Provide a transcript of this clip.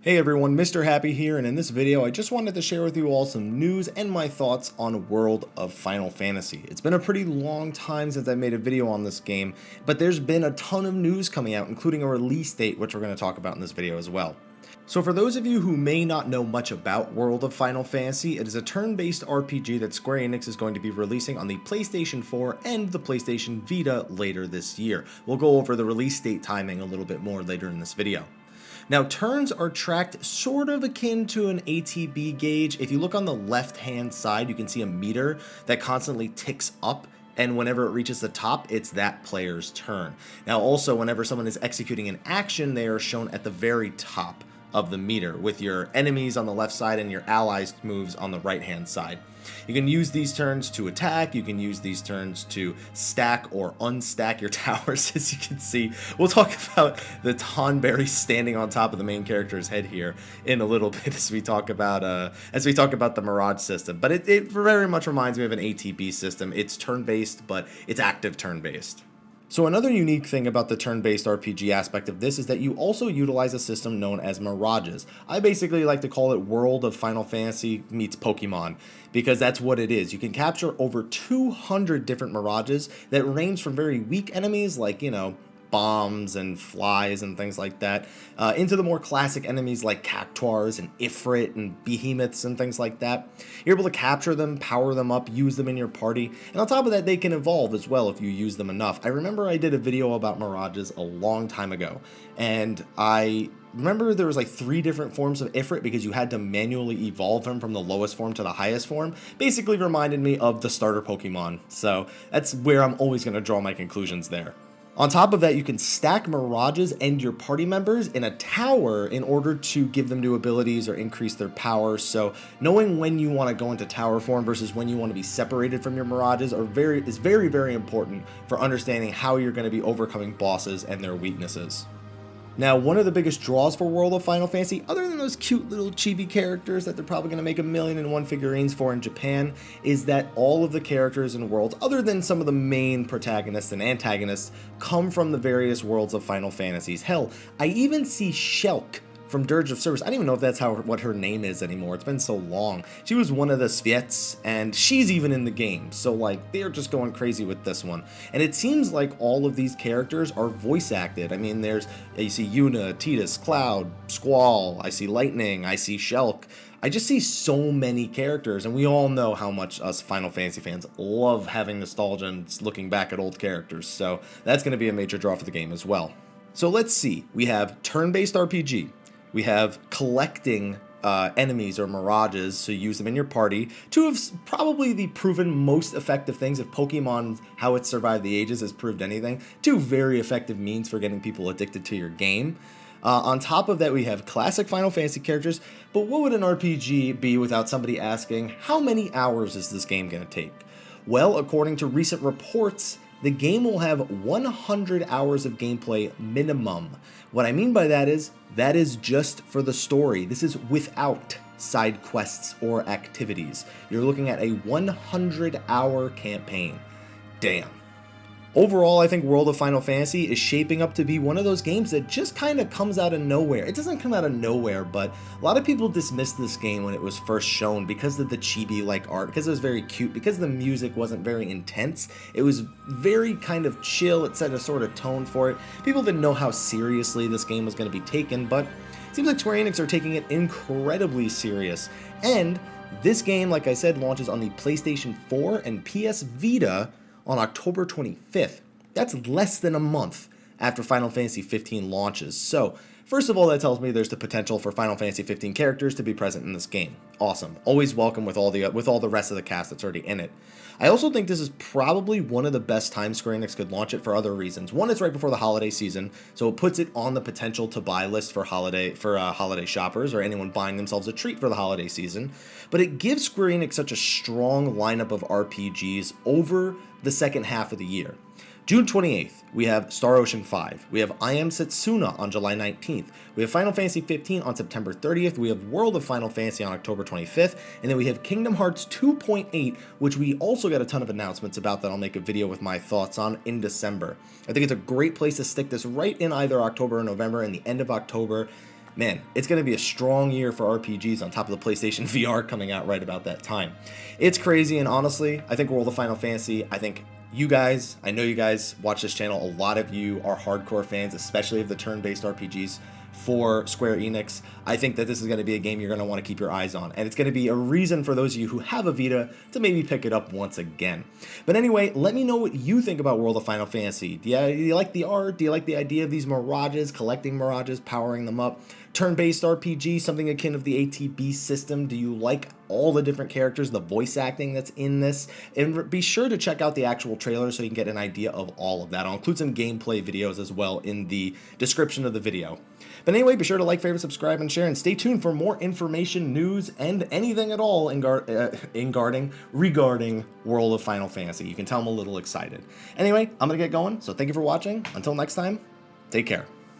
Hey everyone, Mr. Happy here, and in this video I just wanted to share with you all some news and my thoughts on World of Final Fantasy. It's been a pretty long time since I made a video on this game, but there's been a ton of news coming out, including a release date, which we're going to talk about in this video as well. So for those of you who may not know much about World of Final Fantasy, it is a turn-based RPG that Square Enix is going to be releasing on the PlayStation 4 and the PlayStation Vita later this year. We'll go over the release date timing a little bit more later in this video. Now, turns are tracked sort of akin to an ATB gauge. If you look on the left-hand side, you can see a meter that constantly ticks up, and whenever it reaches the top, it's that player's turn. Now, also, whenever someone is executing an action, they are shown at the very top of the meter, with your enemies on the left side and your allies' moves on the right-hand side. You can use these turns to attack, you can use these turns to stack or unstack your towers, as you can see. We'll talk about the Tonberry standing on top of the main character's head here in a little bit as we talk about the Mirage system. But it very much reminds me of an ATB system. It's turn-based, but it's active turn-based. So another unique thing about the turn-based RPG aspect of this is that you also utilize a system known as Mirages. I basically like to call it World of Final Fantasy meets Pokemon, because that's what it is. You can capture over 200 different Mirages that range from very weak enemies like, bombs and flies and things like that, into the more classic enemies like Cactuars and Ifrit and Behemoths and things like that. You're able to capture them, power them up, use them in your party, and on top of that they can evolve as well if you use them enough. I remember I did a video about Mirages a long time ago, and I remember there was like 3 different forms of Ifrit because you had to manually evolve them from the lowest form to the highest form. Basically reminded me of the starter Pokemon, so that's where I'm always going to draw my conclusions there. On top of that, you can stack Mirages and your party members in a tower in order to give them new abilities or increase their power. So knowing when you want to go into tower form versus when you want to be separated from your Mirages is very, very important for understanding how you're going to be overcoming bosses and their weaknesses. Now, one of the biggest draws for World of Final Fantasy, other than those cute little chibi characters that they're probably going to make 1,000,001 figurines for in Japan, is that all of the characters in worlds, other than some of the main protagonists and antagonists, come from the various worlds of Final Fantasies. Hell, I even see Shulk from Dirge of Cerberus. I don't even know if that's what her name is anymore. It's been so long. She was one of the Sviets, and she's even in the game. So, like, they're just going crazy with this one. And it seems like all of these characters are voice acted. I mean, you see Yuna, Tidus, Cloud, Squall, I see Lightning, I see Shulk. I just see so many characters, and we all know how much us Final Fantasy fans love having nostalgia and looking back at old characters. So that's going to be a major draw for the game as well. So let's see. We have turn-based RPG. We have collecting enemies or Mirages, so use them in your party. 2 of probably the proven most effective things. If Pokemon, how it survived the ages, has proved anything. 2 very effective means for getting people addicted to your game. On top of that, we have classic Final Fantasy characters, but what would an RPG be without somebody asking, how many hours is this game going to take? Well, according to recent reports, the game will have 100 hours of gameplay minimum. What I mean by that is just for the story. This is without side quests or activities. You're looking at a 100-hour campaign. Damn. Overall, I think World of Final Fantasy is shaping up to be one of those games that just kind of comes out of nowhere. It doesn't come out of nowhere, but a lot of people dismissed this game when it was first shown because of the chibi-like art, because it was very cute, because the music wasn't very intense. It was very kind of chill. It set a sort of tone for it. People didn't know how seriously this game was going to be taken, but it seems like Square Enix are taking it incredibly serious. And this game, like I said, launches on the PlayStation 4 and PS Vita on October 25th. That's less than a month after Final Fantasy 15 launches. So, first of all, that tells me there's the potential for Final Fantasy 15 characters to be present in this game. Awesome. Always welcome with all the rest of the cast that's already in it. I also think this is probably one of the best times Square Enix could launch it for other reasons. One, it's right before the holiday season, so it puts it on the potential to buy list for holiday shoppers or anyone buying themselves a treat for the holiday season. But it gives Square Enix such a strong lineup of RPGs over the second half of the year. June 28th, we have Star Ocean 5. We have I Am Setsuna on July 19th. We have Final Fantasy 15 on September 30th. We have World of Final Fantasy on October 25th. And then we have Kingdom Hearts 2.8, which we also got a ton of announcements about that I'll make a video with my thoughts on in December. I think it's a great place to stick this right in either October or November and the end of October. man, it's going to be a strong year for RPGs on top of the PlayStation VR coming out right about that time. It's crazy, and honestly, I think World of Final Fantasy, I know you guys watch this channel, a lot of you are hardcore fans, especially of the turn-based RPGs for Square Enix. I think that this is going to be a game you're going to want to keep your eyes on, and it's going to be a reason for those of you who have a Vita to maybe pick it up once again. But anyway, let me know what you think about World of Final Fantasy. Do you like the art? Do you like the idea of these mirages, collecting mirages, powering them up? Turn-based RPG, something akin of the ATB system. Do you like all the different characters, the voice acting that's in this? And be sure to check out the actual trailer so you can get an idea of all of that. I'll include some gameplay videos as well in the description of the video. But anyway, be sure to like, favorite, subscribe, and share, and stay tuned for more information, news, and anything at all regarding World of Final Fantasy. You can tell I'm a little excited. Anyway, I'm going to get going, so thank you for watching. Until next time, take care.